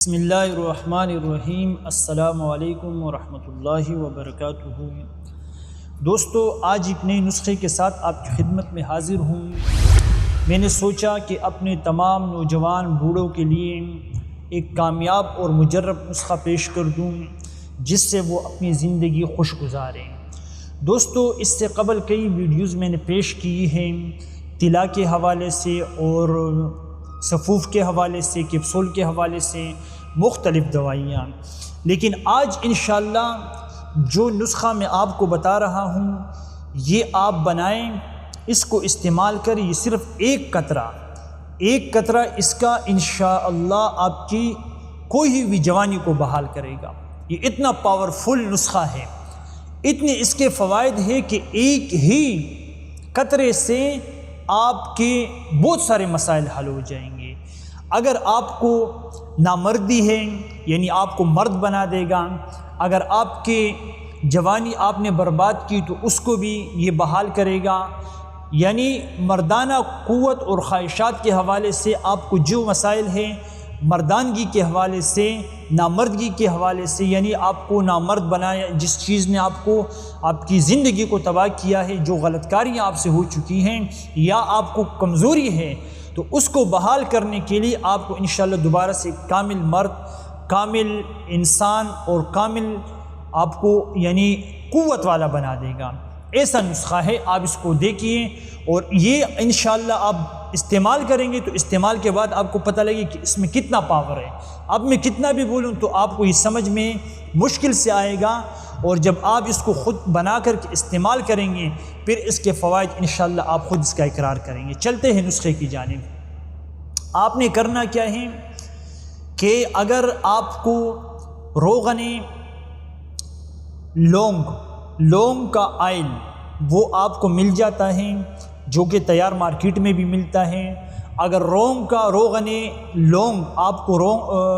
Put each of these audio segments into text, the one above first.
بسم اللہ الرحمن الرحیم۔ السلام علیکم ورحمۃ اللہ وبرکاتہ۔ دوستو، آج ایک نئے نسخے کے ساتھ آپ کی خدمت میں حاضر ہوں۔ میں نے سوچا کہ اپنے تمام نوجوان بوڑھوں کے لیے ایک کامیاب اور مجرب نسخہ پیش کر دوں جس سے وہ اپنی زندگی خوش گزاریں۔ دوستو، اس سے قبل کئی ویڈیوز میں نے پیش کی ہیں طلا کے حوالے سے اور سفوف کے حوالے سے، کیپسول کے حوالے سے، مختلف دوائیاں، لیکن آج انشاءاللہ جو نسخہ میں آپ کو بتا رہا ہوں یہ آپ بنائیں، اس کو استعمال کریں۔ یہ صرف ایک قطرہ اس کا انشاءاللہ آپ کی کوئی بھی جوانی کو بحال کرے گا۔ یہ اتنا پاورفل نسخہ ہے، اتنے اس کے فوائد ہیں کہ ایک ہی قطرے سے آپ کے بہت سارے مسائل حل ہو جائیں گے۔ اگر آپ کو نامردی ہے یعنی آپ کو مرد بنا دے گا، اگر آپ کے جوانی آپ نے برباد کی تو اس کو بھی یہ بحال کرے گا، یعنی مردانہ قوت اور خواہشات کے حوالے سے آپ کو جو مسائل ہیں، مردانگی کے حوالے سے، نامردگی کے حوالے سے، یعنی آپ کو نامرد بنایا، جس چیز نے آپ کو آپ کی زندگی کو تباہ کیا ہے، جو غلط کاریاں آپ سے ہو چکی ہیں یا آپ کو کمزوری ہے، تو اس کو بحال کرنے کے لیے آپ کو انشاءاللہ دوبارہ سے کامل مرد، کامل انسان اور کامل آپ کو یعنی قوت والا بنا دے گا۔ ایسا نسخہ ہے، آپ اس کو دیکھیے اور یہ انشاءاللہ آپ استعمال کریں گے تو استعمال کے بعد آپ کو پتہ لگے کہ اس میں کتنا پاور ہے۔ اب میں کتنا بھی بولوں تو آپ کو یہ سمجھ میں مشکل سے آئے گا، اور جب آپ اس کو خود بنا کر کے استعمال کریں گے پھر اس کے فوائد انشاءاللہ آپ خود اس کا اقرار کریں گے۔ چلتے ہیں نسخے کی جانب۔ آپ نے کرنا کیا ہے کہ اگر آپ کو روغن لونگ کا آئل وہ آپ کو مل جاتا ہے، جو کہ تیار مارکیٹ میں بھی ملتا ہے، اگر روغن لونگ آپ کو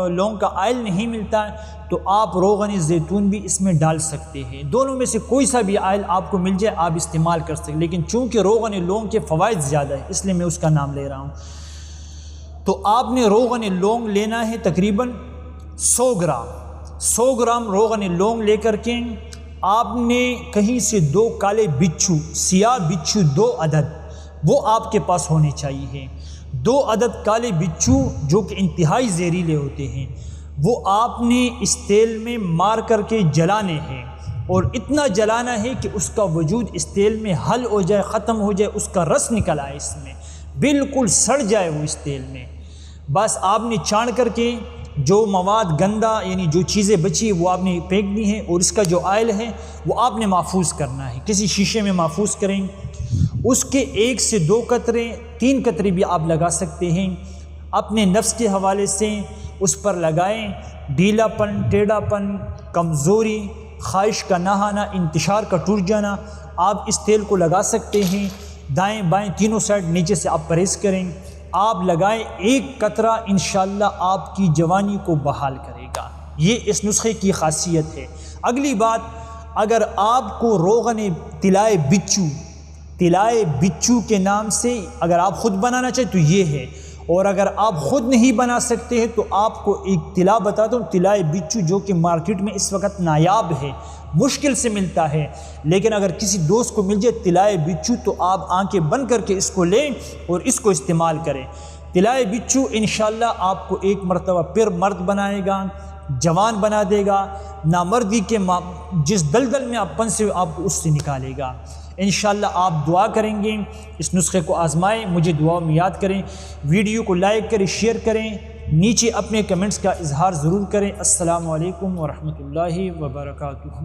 لونگ کا آئل نہیں ملتا تو آپ روغن زیتون بھی اس میں ڈال سکتے ہیں۔ دونوں میں سے کوئی سا بھی آئل آپ کو مل جائے آپ استعمال کر سکتے ہیں، لیکن چونکہ روغن لونگ کے فوائد زیادہ ہیں اس لیے میں اس کا نام لے رہا ہوں۔ تو آپ نے روغن لونگ لینا ہے تقریباً 100 گرام روغن لونگ لے کر کے آپ نے کہیں سے 2 کالے بچھو، سیاہ بچھو 2 عدد وہ آپ کے پاس ہونے چاہیے۔ 2 عدد کالے بچھو جو کہ انتہائی زہریلے ہوتے ہیں، وہ آپ نے اس تیل میں مار کر کے جلانے ہیں، اور اتنا جلانا ہے کہ اس کا وجود اس تیل میں حل ہو جائے، ختم ہو جائے، اس کا رس نکل آئے، اس میں بالکل سڑ جائے وہ اس تیل میں۔ بس آپ نے چھان کر کے جو مواد گندا یعنی جو چیزیں بچی وہ آپ نے پھینک دی ہیں، اور اس کا جو آئل ہے وہ آپ نے محفوظ کرنا ہے، کسی شیشے میں محفوظ کریں۔ اس کے 1 سے 2 قطرے 3 قطرے بھی آپ لگا سکتے ہیں، اپنے نفس کے حوالے سے اس پر لگائیں۔ ڈھیلا پن، ٹیڑھا پن، کمزوری، خواہش کا نہ آنا، انتشار کا ٹوٹ جانا، آپ اس تیل کو لگا سکتے ہیں۔ دائیں بائیں تینوں سائڈ نیچے سے آپ پرہیز کریں، آپ لگائیں، 1 قطرہ انشاءاللہ آپ کی جوانی کو بحال کرے گا۔ یہ اس نسخے کی خاصیت ہے۔ اگلی بات، اگر آپ کو روغن طلائے بچھو کے نام سے اگر آپ خود بنانا چاہیں تو یہ ہے، اور اگر آپ خود نہیں بنا سکتے ہیں تو آپ کو ایک طلا بتاتا ہوں، طلائے بچھو، جو کہ مارکیٹ میں اس وقت نایاب ہے، مشکل سے ملتا ہے، لیکن اگر کسی دوست کو مل جائے طلائے بچھو تو آپ آنکھیں بند کر کے اس کو لیں اور اس کو استعمال کریں۔ طلائے بچھو انشاءاللہ آپ کو ایک مرتبہ پھر مرد بنائے گا، جوان بنا دے گا، نامردی کے جس دلدل میں آپ پھنسے آپ کو اس سے نکالے گا۔ انشاءاللہ آپ دعا کریں گے، اس نسخے کو آزمائیں، مجھے دعا میں یاد کریں، ویڈیو کو لائک کریں، شیئر کریں، نیچے اپنے کمنٹس کا اظہار ضرور کریں۔ السلام علیکم ورحمۃ اللہ وبرکاتہ۔